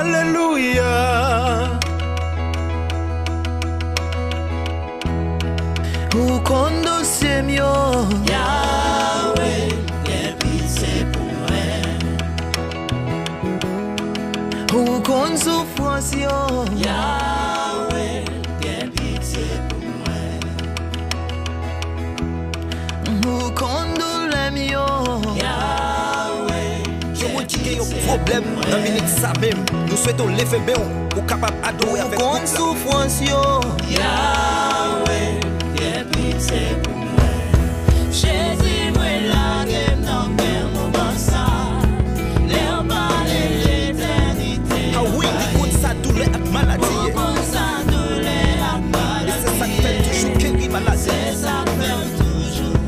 Alléluia. Ou kon dossier mio Yahweh, bien pitié pour moi. Ou kon souffrance yo Yahweh, bien pitié pour moi. Ou kon douleur mio Yahweh, Je vous dis qu'il y a un problème dans la minute ça même. Nous souhaitons lever béon pour capable adorer avec Ou kon nous. souffrance yo Yahweh, bien pitié pour moi. Jésus, moi la game dans mes moments ça. L'air parler l'éternité. Ah oui, écoute ça douleur et maladie. Pour ça douleur à Et c'est ça qui fait toujours guérir maladie. c'est ça fait toujours.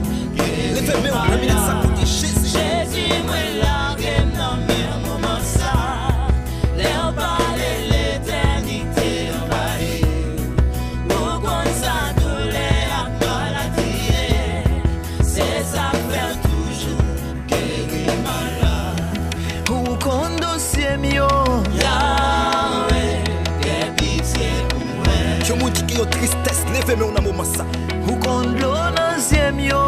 Lever béon dans la minute ça pour dire Jésus. Jésus, moi la game dans mes moments ça. L'air parler l'éternité envahie. Pour qu'on ça douleur à maladie. C'est ça fait toujours guérir malade. Ou kon dossier mio Yahweh, aie pitié pour moi. Je vous dis qu'il y a une tristesse. Lever béon dans un moment ça. Ou kon l'eau dans yeux mio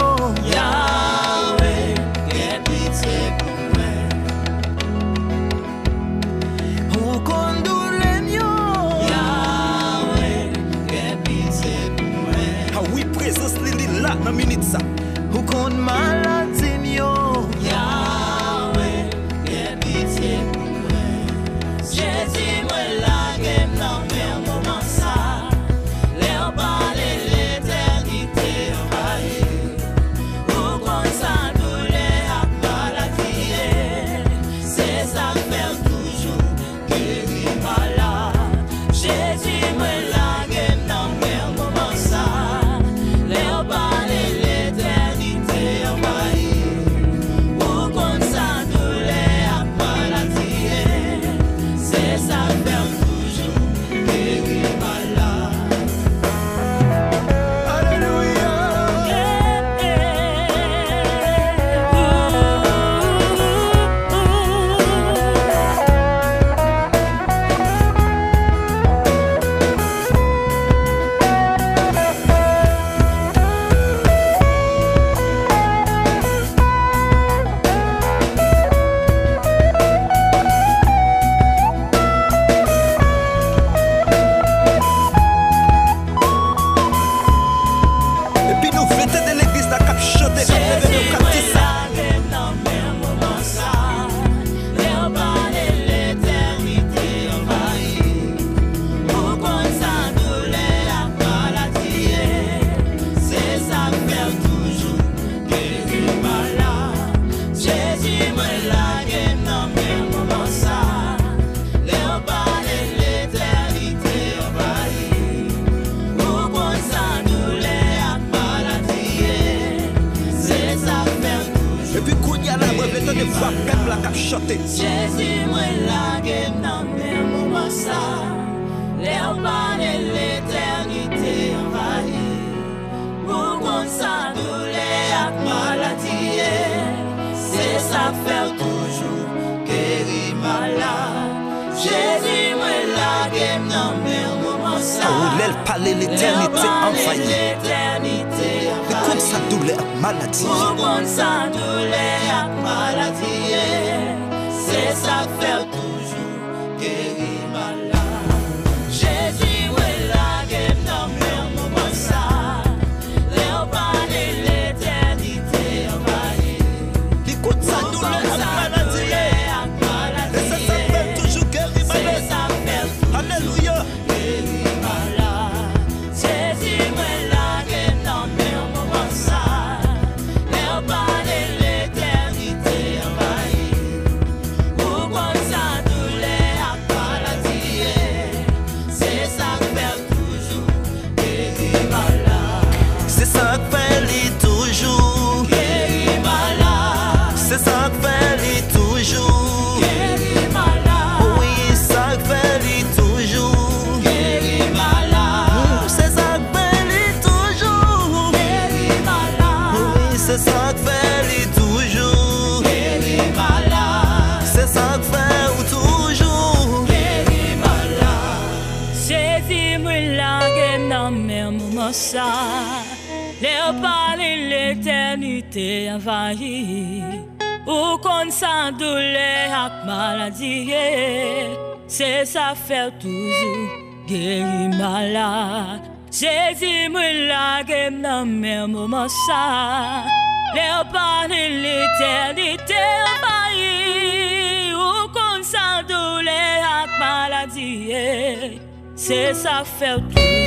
Yahweh, aie pitié pour moi. Ou kon douleur mio Yahweh, aie pitié pour moi. Ah oui, présence Lili là dans la minute ça. Ou kon maladie mio Yahweh, aie pitié pour moi. Jésus, moi la game dans mes moments ça. L'air parler l'éternité envahie. Pour qu'on ça douleur à maladie. C'est ça fait toujours guérir malade. Jésus, moi la game dans mes moments ça. L'air parler l'éternité envahie. Pour qu'on ça douleur à maladie. C'est ça fait toujours guérir malade. Alléluia. Et puis nous fêtons de l'église là cap chanter cap lever béon cap dire ça. Et puis qu'on y a là, moi, je vais voir peuple là cap chanter. Jésus, moi la game dans mes moments ça. L'air parler l'éternité envahie. Pour qu'on s'en douleur à maladie. C'est ça faire toujours guérir malade. Jésus, moi la game dans mes moments ça. Ah oui, l'aile parler l'éternité envahie. L'éternité Écoute ça douleur et maladie. pour qu'on s'en douleur à maladie. C'est ça faire toujours guérir malade. Jésus, ouais, la game dans mes moments ça. L'air parler l'éternité envahie. Écoute ça Pour douleur qu'on et s'en maladie. douleur à Et ça fait maladie. toujours guérir C'est maladie. ça faire toujours Alléluia. guérir malade. Jésus, ouais, la game dans mes moments ça. L'air parler l'éternité envahie. Pour qu'on s'en douleur à maladie. C'est ça faire toujours guérir malade. C'est ça que fait li toujours Guérir malade. C'est ça que fait li toujours Guérir malade. Oui, ça que fait li toujours Guérir malade. C'est ça que fait li toujours Guérir malade. Oui, c'est ça que fait li toujours Guérir malade. C'est ça que fait ou toujours ça. Les parler l'éternité envahie. Ou qu'on s'en douleur ak maladie. C'est ça faire toujours guérir malade. Jésus me l'a dans mes moments ça. Les parler l'éternité envahie. Ou qu'on s'en douleur ak maladie. C'est ça faire tout.